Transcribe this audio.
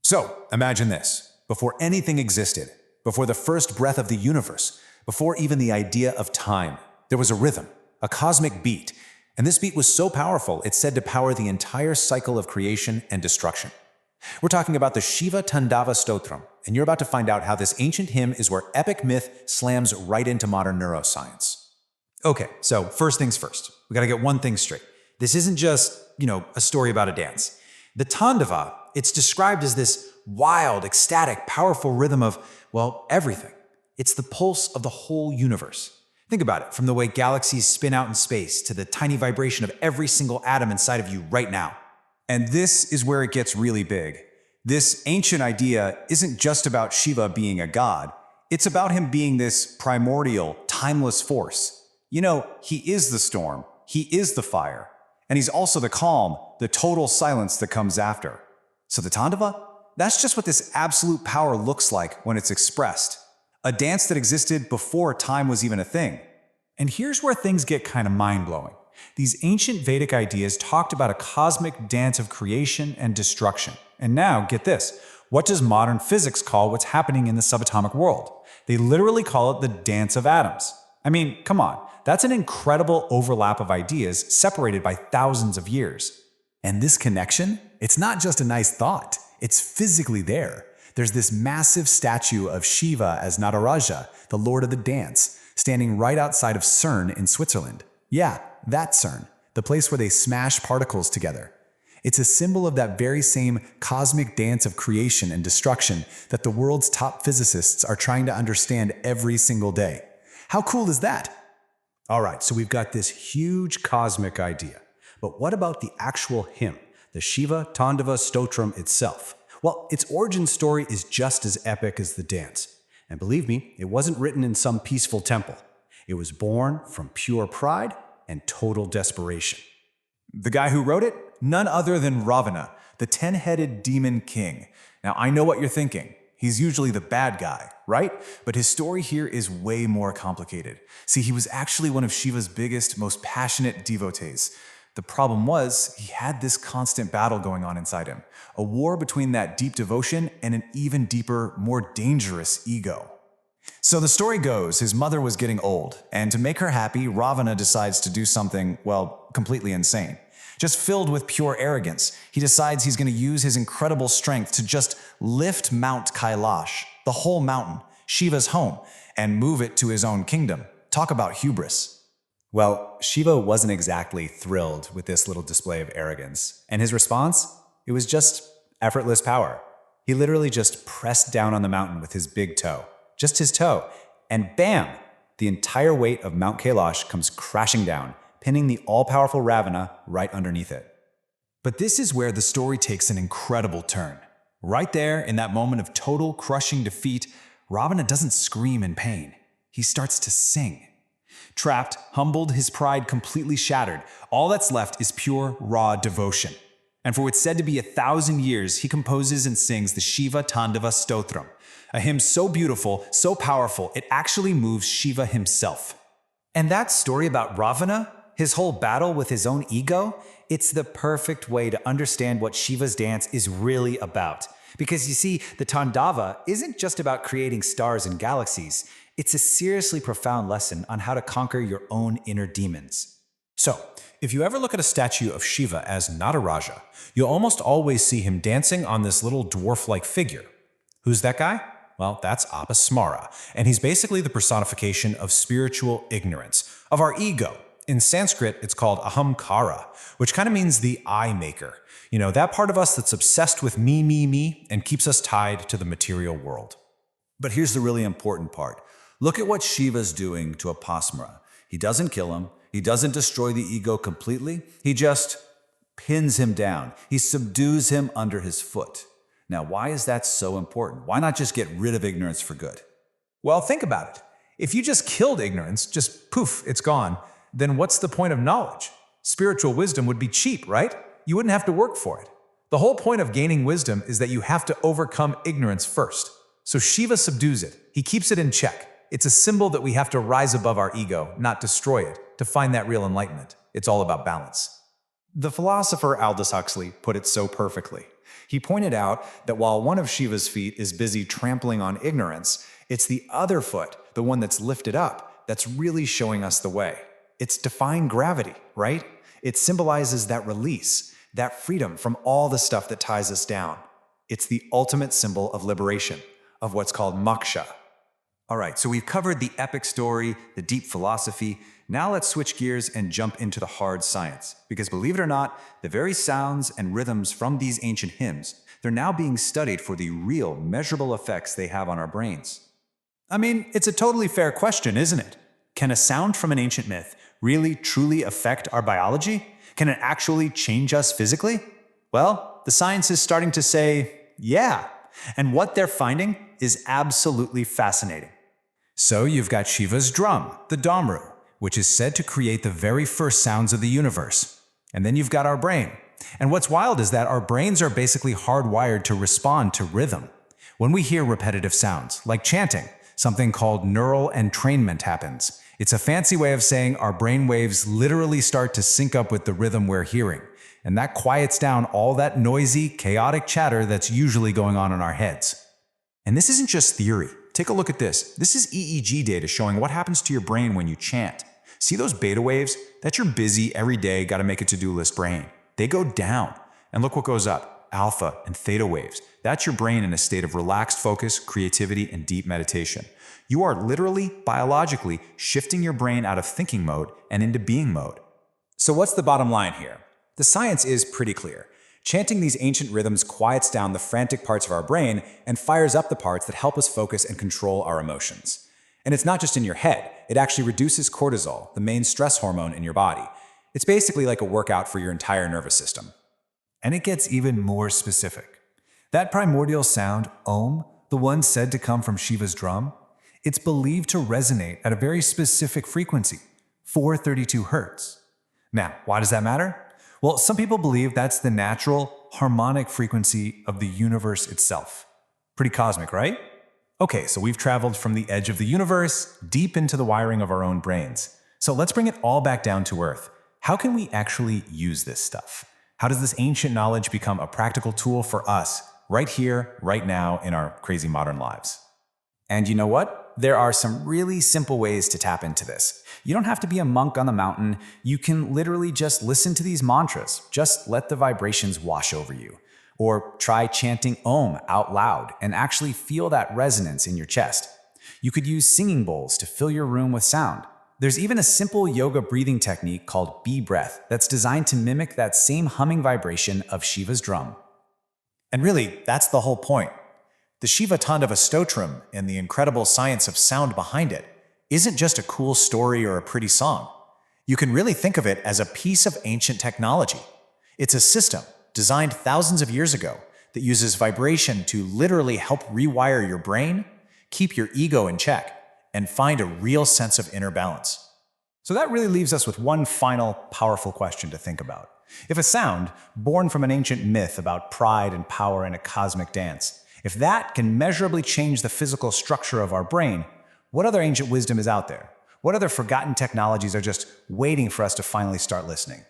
So, imagine this. Before anything existed, before the first breath of the universe, before even the idea of time, there was a rhythm, a cosmic beat, and this beat was so powerful it's said to power the entire cycle of creation and destruction. We're talking about the Shiva Tandava Stotram, and you're about to find out how this ancient hymn is where epic myth slams right into modern neuroscience. Okay, so first things first. We gotta get one thing straight. This isn't just, a story about a dance. The Tandava, it's described as this wild, ecstatic, powerful rhythm of, everything. It's the pulse of the whole universe. Think about it, from the way galaxies spin out in space to the tiny vibration of every single atom inside of you right now. And this is where it gets really big. This ancient idea isn't just about Shiva being a god. It's about him being this primordial, timeless force. He is the storm, he is the fire, and he's also the calm, the total silence that comes after. So the Tandava? That's just what this absolute power looks like when it's expressed. A dance that existed before time was even a thing. And here's where things get kind of mind-blowing. These ancient Vedic ideas talked about a cosmic dance of creation and destruction. And now, get this, what does modern physics call what's happening in the subatomic world? They literally call it the dance of atoms. I mean, come on, that's an incredible overlap of ideas separated by thousands of years. And this connection, it's not just a nice thought, it's physically there. There's this massive statue of Shiva as Nataraja, the lord of the dance, standing right outside of CERN in Switzerland. Yeah, that CERN, the place where they smash particles together. It's a symbol of that very same cosmic dance of creation and destruction that the world's top physicists are trying to understand every single day. How cool is that? All right, so we've got this huge cosmic idea. But what about the actual hymn, the Shiva Tandava Stotram itself? Well, its origin story is just as epic as the dance. And believe me, it wasn't written in some peaceful temple. It was born from pure pride and total desperation. The guy who wrote it? None other than Ravana, the 10-headed demon king. Now, I know what you're thinking. He's usually the bad guy, right? But his story here is way more complicated. See, he was actually one of Shiva's biggest, most passionate devotees. The problem was, he had this constant battle going on inside him, a war between that deep devotion and an even deeper, more dangerous ego. So the story goes, his mother was getting old, and to make her happy, Ravana decides to do something, completely insane. Just filled with pure arrogance, he decides he's going to use his incredible strength to just lift Mount Kailash, the whole mountain, Shiva's home, and move it to his own kingdom. Talk about hubris. Well, Shiva wasn't exactly thrilled with this little display of arrogance, and his response? It was just effortless power. He literally just pressed down on the mountain with his big toe, just his toe, and bam! The entire weight of Mount Kailash comes crashing down, pinning the all-powerful Ravana right underneath it. But this is where the story takes an incredible turn. Right there, in that moment of total crushing defeat, Ravana doesn't scream in pain. He starts to sing. Trapped, humbled, his pride completely shattered, all that's left is pure, raw devotion. And for what's said to be 1,000 years, he composes and sings the Shiva Tandava Stotram, a hymn so beautiful, so powerful, it actually moves Shiva himself. And that story about Ravana, his whole battle with his own ego, it's the perfect way to understand what Shiva's dance is really about. Because you see, the Tandava isn't just about creating stars and galaxies. It's a seriously profound lesson on how to conquer your own inner demons. So, if you ever look at a statue of Shiva as Nataraja, you'll almost always see him dancing on this little dwarf-like figure. Who's that guy? Well, that's Apasmara, and he's basically the personification of spiritual ignorance, of our ego. In Sanskrit, it's called ahamkara, which kind of means the I maker. That part of us that's obsessed with me, and keeps us tied to the material world. But here's the really important part. Look at what Shiva's doing to Apasmara. He doesn't kill him. He doesn't destroy the ego completely. He just pins him down. He subdues him under his foot. Now, why is that so important? Why not just get rid of ignorance for good? Well, think about it. If you just killed ignorance, just poof, it's gone, then what's the point of knowledge? Spiritual wisdom would be cheap, right? You wouldn't have to work for it. The whole point of gaining wisdom is that you have to overcome ignorance first. So Shiva subdues it. He keeps it in check. It's a symbol that we have to rise above our ego, not destroy it, to find that real enlightenment. It's all about balance. The philosopher Aldous Huxley put it so perfectly. He pointed out that while one of Shiva's feet is busy trampling on ignorance, it's the other foot, the one that's lifted up, that's really showing us the way. It's defying gravity, right? It symbolizes that release, that freedom from all the stuff that ties us down. It's the ultimate symbol of liberation, of what's called moksha. All right, so we've covered the epic story, the deep philosophy. Now let's switch gears and jump into the hard science. Because believe it or not, the very sounds and rhythms from these ancient hymns, they're now being studied for the real, measurable effects they have on our brains. I mean, it's a totally fair question, isn't it? Can a sound from an ancient myth really, truly affect our biology? Can it actually change us physically? Well, the science is starting to say, yeah. And what they're finding is absolutely fascinating. So you've got Shiva's drum, the Damru, which is said to create the very first sounds of the universe. And then you've got our brain. And what's wild is that our brains are basically hardwired to respond to rhythm. When we hear repetitive sounds, like chanting, something called neural entrainment happens. It's a fancy way of saying our brain waves literally start to sync up with the rhythm we're hearing. And that quiets down all that noisy, chaotic chatter that's usually going on in our heads. And this isn't just theory. Take a look at this. This is EEG data showing what happens to your brain when you chant. See those beta waves? That's your busy, everyday, gotta make a to-do list brain. They go down. And look what goes up. Alpha and theta waves. That's your brain in a state of relaxed focus, creativity, and deep meditation. You are literally, biologically, shifting your brain out of thinking mode and into being mode. So what's the bottom line here? The science is pretty clear. Chanting these ancient rhythms quiets down the frantic parts of our brain and fires up the parts that help us focus and control our emotions. And it's not just in your head. It actually reduces cortisol, the main stress hormone in your body. It's basically like a workout for your entire nervous system. And it gets even more specific. That primordial sound, Om, the one said to come from Shiva's drum, it's believed to resonate at a very specific frequency, 432 Hertz. Now, why does that matter? Well, some people believe that's the natural, harmonic frequency of the universe itself. Pretty cosmic, right? Okay, so we've traveled from the edge of the universe deep into the wiring of our own brains. So let's bring it all back down to Earth. How can we actually use this stuff? How does this ancient knowledge become a practical tool for us, right here, right now, in our crazy modern lives? And you know what? There are some really simple ways to tap into this. You don't have to be a monk on the mountain. You can literally just listen to these mantras. Just let the vibrations wash over you. Or try chanting Om out loud and actually feel that resonance in your chest. You could use singing bowls to fill your room with sound. There's even a simple yoga breathing technique called bee breath that's designed to mimic that same humming vibration of Shiva's drum. And really, that's the whole point. The Shiva Tandava Stotram and the incredible science of sound behind it isn't just a cool story or a pretty song. You can really think of it as a piece of ancient technology. It's a system designed thousands of years ago that uses vibration to literally help rewire your brain, keep your ego in check, and find a real sense of inner balance. So that really leaves us with one final powerful question to think about. If a sound, born from an ancient myth about pride and power in a cosmic dance, if that can measurably change the physical structure of our brain, what other ancient wisdom is out there? What other forgotten technologies are just waiting for us to finally start listening?